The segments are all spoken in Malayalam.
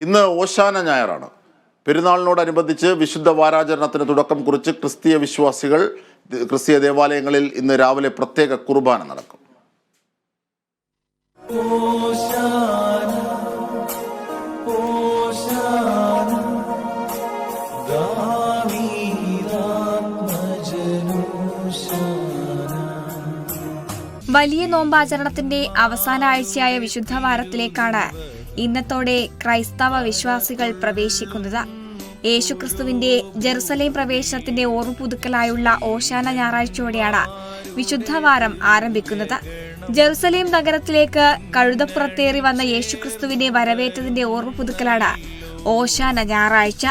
ഇന്ന് ഓശാന ഞായറാണ്. പെരുന്നാളിനോടനുബന്ധിച്ച് വിശുദ്ധ വാരാചരണത്തിന് തുടക്കം കുറിച്ച് ക്രിസ്തീയ ദേവാലയങ്ങളിൽ ഇന്ന് രാവിലെ പ്രത്യേക കുർബാന നടക്കും. വലിയ നോമ്പാചരണത്തിന്റെ അവസാന ആഴ്ചയായ വിശുദ്ധവാരത്തിലേക്കാണ് ഇന്നത്തോടെ ക്രൈസ്തവ വിശ്വാസികൾ പ്രവേശിക്കുന്നത്. യേശുക്രിസ്തുവിന്റെ ജെറുസലേം പ്രവേശനത്തിന്റെ ഓർമ്മ പുതുക്കലായുള്ള ഓശാന ഞായറാഴ്ചയോടെയാണ് വിശുദ്ധവാരം ആരംഭിക്കുന്നത്. ജെറുസലേം നഗരത്തിലേക്ക് കഴുതപ്പുറത്തേറി വന്ന യേശുക്രിസ്തുവിനെ വരവേറ്റതിന്റെ ഓർമ്മ പുതുക്കലാണ് ഓശാന ഞായറാഴ്ച.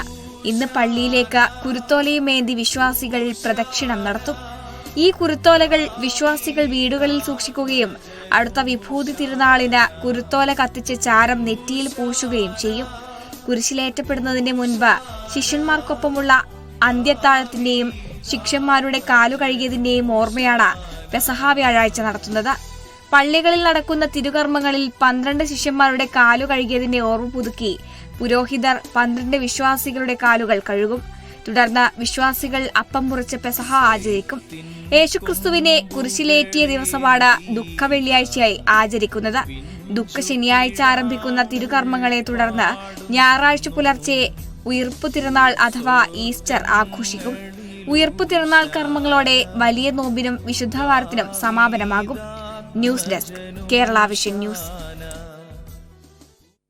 ഇന്ന് പള്ളിയിലേക്ക് കുരുത്തോലയുമേന്തി വിശ്വാസികൾ പ്രദക്ഷിണം നടത്തും. ഈ കുരുത്തോലകൾ വിശ്വാസികൾ വീടുകളിൽ സൂക്ഷിക്കുകയും അടുത്ത വിഭൂതി തിരുനാളിന് കുരുത്തോല കത്തിച്ച് ചാരം നെറ്റിയിൽ പൂശുകയും ചെയ്യും. കുരിശിലേറ്റപ്പെടുന്നതിന് മുൻപ് ശിഷ്യന്മാർക്കൊപ്പമുള്ള അന്ത്യത്താഴത്തിന്റെയും ശിഷ്യന്മാരുടെ കാലു കഴുകിയതിന്റെയും ഓർമ്മയാണ് പെസഹ വ്യാഴാഴ്ച നടത്തുന്നത്. പള്ളികളിൽ നടക്കുന്ന തിരുകർമ്മങ്ങളിൽ 12 ശിഷ്യന്മാരുടെ കാലു കഴുകിയതിന്റെ ഓർമ്മ പുതുക്കി പുരോഹിതർ 12 വിശ്വാസികളുടെ കാലുകൾ കഴുകും. തുടർന്ന് വിശ്വാസികൾ അപ്പം മുറിച്ച് പെസഹ ആചരിക്കും. യേശുക്രിസ്തുവിനെ കുരിശിലേറ്റിയ ദിവസമാണ് ദുഃഖ വെള്ളിയാഴ്ചയായി ആചരിക്കുന്നത്. ദുഃഖ ശനിയാഴ്ച ആരംഭിക്കുന്ന തിരുകർമ്മങ്ങളെ തുടർന്ന് ഞായറാഴ്ച പുലർച്ചെ ഉയിർപ്പു തിരുനാൾ അഥവാ ഈസ്റ്റർ ആഘോഷിക്കും. ഉയിർപ്പു തിരുനാൾ കർമ്മങ്ങളോടെ വലിയ നോമ്പിനും വിശുദ്ധവാരത്തിനും സമാപനമാകും. News desk, Kerala vision news.